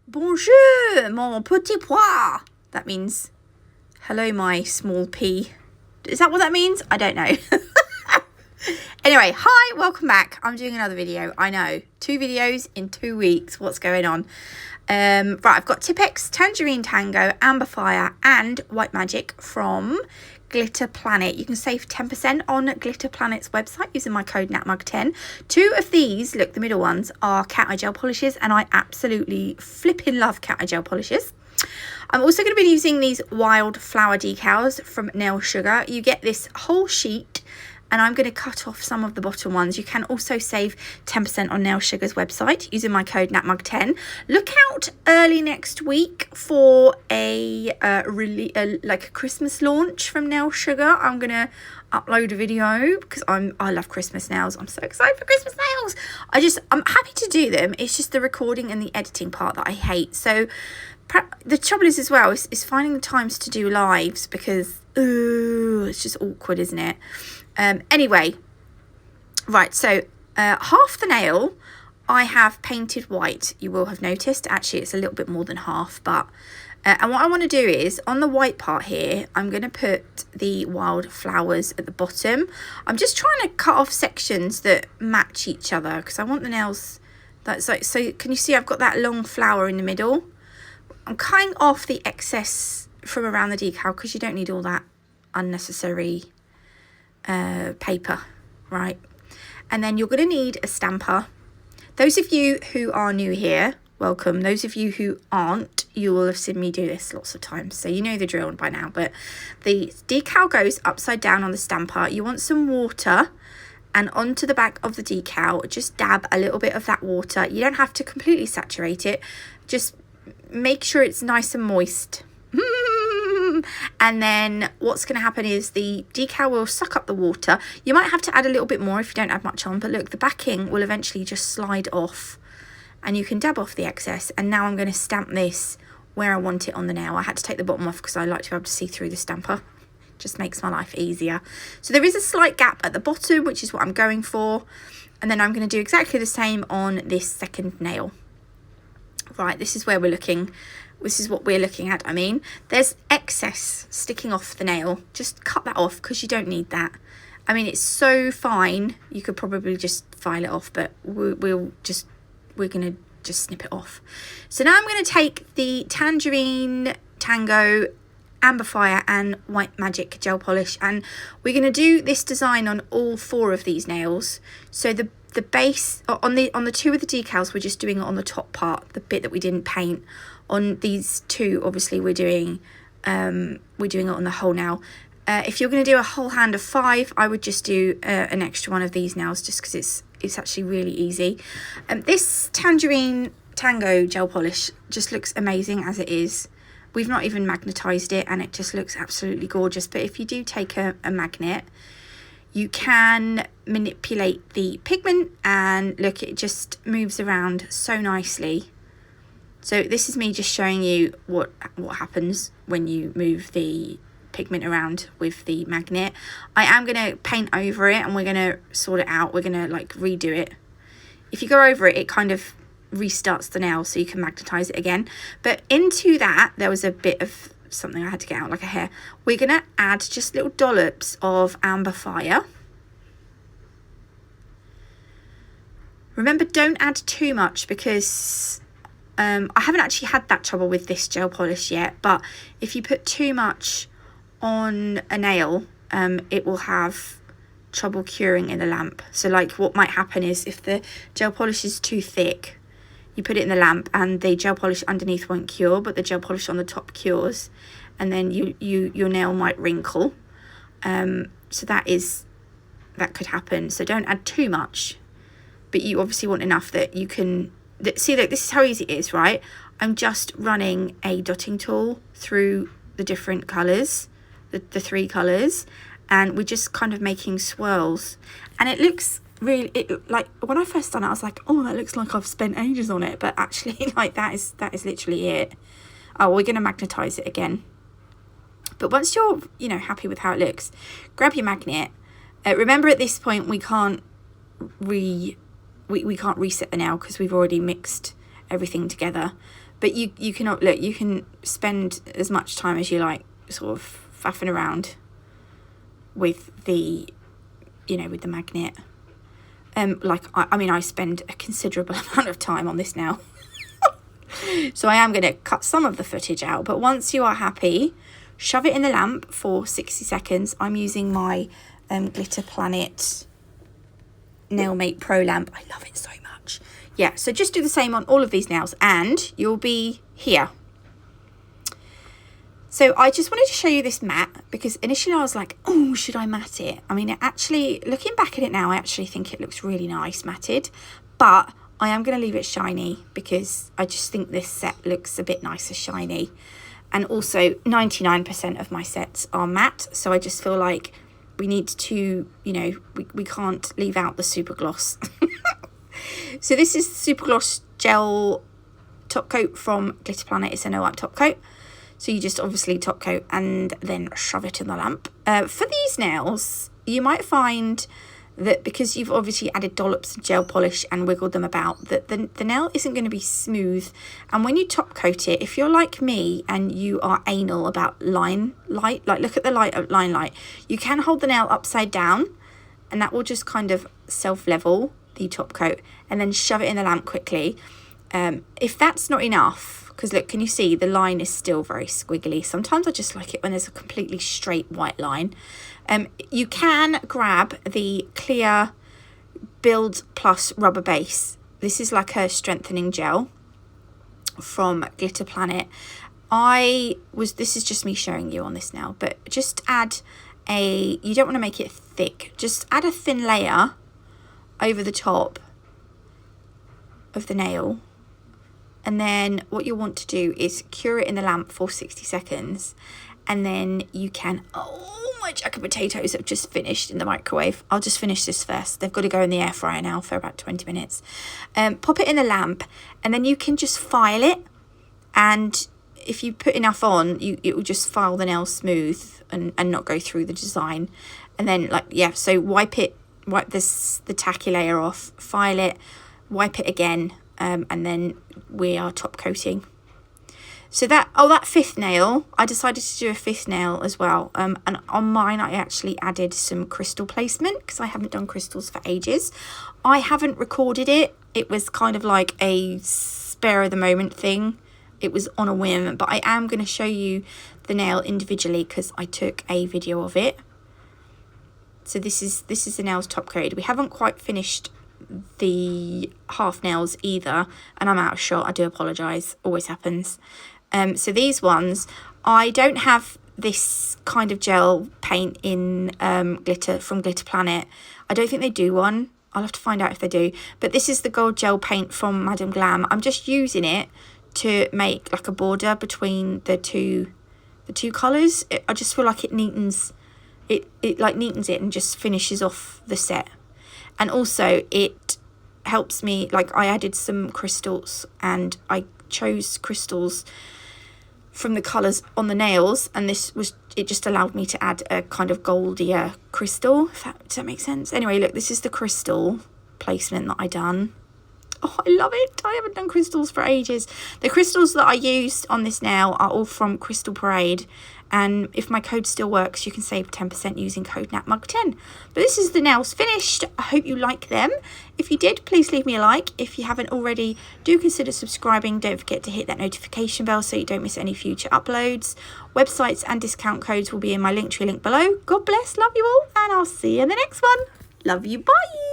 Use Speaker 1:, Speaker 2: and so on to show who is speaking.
Speaker 1: Bonjour, mon petit pois. That means, hello, my small pea. Is that what that means? I don't know. Anyway, hi, welcome back. I'm doing another video. I know, 2 videos in 2 weeks. What's going on? Right, I've got Tipex, Tangerine Tango, Amber Fire, and White Magic from Glitter Planet. You can save 10% on Glitter Planet's website using my code NATMUG10. 2 of these, look, the middle ones are cat eye gel polishes, and I absolutely flipping love cat eye gel polishes. I'm also going to be using these wild flower decals from Nail Sugar. You get this whole sheet, and I'm going to cut off some of the bottom ones. You can also save 10% on Nail Sugar's website using my code NATMUG10. Look out early next week for a like a Christmas launch from Nail Sugar. I'm going to upload a video because I love Christmas nails. I'm so excited for Christmas nails. I'm happy to do them. It's just the recording and the editing part that I hate. So the trouble is as well is finding the times to do lives because it's just awkward, isn't it? Anyway, right, so half the nail I have painted white. You will have noticed, actually it's a little bit more than half, but and what I want to do is on the white part here, I'm going to put the wild flowers at the bottom. I'm just trying to cut off sections that match each other because I want the nails that's like, so can you see I've got that long flower in the middle? I'm cutting off the excess from around the decal because you don't need all that unnecessary paper, right? And then you're going to need a stamper. Those of you who are new here, welcome. Those of you who aren't, you will have seen me do this lots of times, so you know the drill by now. But the decal goes upside down on the stamper. You want some water, and onto the back of the decal just dab a little bit of that water. You don't have to completely saturate it, just make sure it's nice and moist. And then what's going to happen is the decal will suck up the water. You might have to add a little bit more if you don't add much on, but look, the backing will eventually just slide off and you can dab off the excess. And now I'm going to stamp this where I want it on the nail. I had to take the bottom off because I like to be able to see through the stamper. Just makes my life easier. So there is a slight gap at the bottom, which is what I'm going for. And then I'm going to do exactly the same on this second nail. Right, this is where we're looking. This is what we're looking at. I mean, there's excess sticking off the nail. Just cut that off because you don't need that. I mean, it's so fine. You could probably just file it off, but we're going to just snip it off. So now I'm going to take the Tangerine Tango, Amber Fire and White Magic gel polish, and we're going to do this design on all 4 of these nails. So the base on the 2 of the decals, we're just doing it on the top part, the bit that we didn't paint. On these 2, obviously we're doing it on the whole nail. If you're going to do a whole hand of 5, I would just do an extra one of these nails just because it's actually really easy. This Tangerine Tango gel polish just looks amazing as it is. We've not even magnetized it and it just looks absolutely gorgeous. But if you do take a magnet, you can manipulate the pigment and look, it just moves around so nicely. So this is me just showing you what happens when you move the pigment around with the magnet. I am going to paint over it and we're going to sort it out. We're going to like redo it. If you go over it, it kind of restarts the nail so you can magnetize it again. But into that, there was a bit of something I had to get out, like a hair. We're going to add just little dollops of Amber Fire. Remember, don't add too much because I haven't actually had that trouble with this gel polish yet, but if you put too much on a nail, it will have trouble curing in the lamp. So like what might happen is if the gel polish is too thick, you put it in the lamp and the gel polish underneath won't cure, but the gel polish on the top cures, and then your nail might wrinkle. So that could happen. So don't add too much, but you obviously want enough that you can see. Look, this is how easy it is, right? I'm just running a dotting tool through the different colours, the 3 colours, and we're just kind of making swirls, and it looks really, like when I first done it I was like, oh, that looks like I've spent ages on it, but actually like that is literally it. Oh, we're going to magnetize it again. But once you're happy with how it looks, grab your magnet. Remember at this point we can't we can't reset the nail because we've already mixed everything together. But you can, look, you can spend as much time as you like sort of faffing around with the, you know, with the magnet. Like, I mean, I spend a considerable amount of time on this now. So I am going to cut some of the footage out. But once you are happy, shove it in the lamp for 60 seconds. I'm using my Glitter Planet Nailmate Pro lamp. I love it so much. Yeah, so just do the same on all of these nails and you'll be here. So I just wanted to show you this matte because initially I was like, oh, should I matte it? I mean, it actually, looking back at it now, I actually think it looks really nice matted, but I am going to leave it shiny because I just think this set looks a bit nicer shiny. And also 99% of my sets are matte, so I just feel like we need to, you know, we can't leave out the super gloss. So this is Super Gloss Gel Top Coat from Glitter Planet. It's a no wipe top coat. So you just obviously top coat and then shove it in the lamp. For these nails, you might find that because you've obviously added dollops of gel polish and wiggled them about, that the nail isn't going to be smooth. And when you top coat it, if you're like me and you are anal about line light, like look at the line light, you can hold the nail upside down and that will just kind of self-level the top coat and then shove it in the lamp quickly. If that's not enough, because look, can you see the line is still very squiggly? Sometimes I just like it when there's a completely straight white line. You can grab the clear Build Plus rubber base. This is like a strengthening gel from Glitter Planet. This is just me showing you on this now, but just add you don't want to make it thick, just add a thin layer over the top of the nail. And then what you want to do is cure it in the lamp for 60 seconds. And then you can, oh, my jacket potatoes have just finished in the microwave. I'll just finish this first. They've got to go in the air fryer now for about 20 minutes. Pop it in the lamp and then you can just file it. And if you put enough on, it will just file the nail smooth and not go through the design. And then like, yeah, so wipe the tacky layer off, file it, wipe it again, and then we are top coating. So that fifth nail, I decided to do a fifth nail as well. And on mine, I actually added some crystal placement because I haven't done crystals for ages. I haven't recorded it. It was kind of like a spare of the moment thing. It was on a whim, but I am going to show you the nail individually because I took a video of it. So this is the nails top coated. We haven't quite finished the half nails either, and I'm out of shot. I do apologise. Always happens. So these ones, I don't have this kind of gel paint in glitter from Glitter Planet. I don't think they do one. I'll have to find out if they do. But this is the gold gel paint from Madame Glam. I'm just using it to make like a border between the two colours. I just feel like it neatens it like neatens it and just finishes off the set. And also it helps me, like I added some crystals and I chose crystals from the colours on the nails, and it just allowed me to add a kind of goldier crystal. Does that make sense? Anyway, look, this is the crystal placement that I done. Oh, I love it. I haven't done crystals for ages. The crystals that I used on this nail are all from Crystal Parade. And if my code still works, you can save 10% using code NATMUG10. But this is the nails finished. I hope you like them. If you did, please leave me a like. If you haven't already, do consider subscribing. Don't forget to hit that notification bell so you don't miss any future uploads. Websites and discount codes will be in my Linktree link below. God bless, love you all, and I'll see you in the next one. Love you, bye.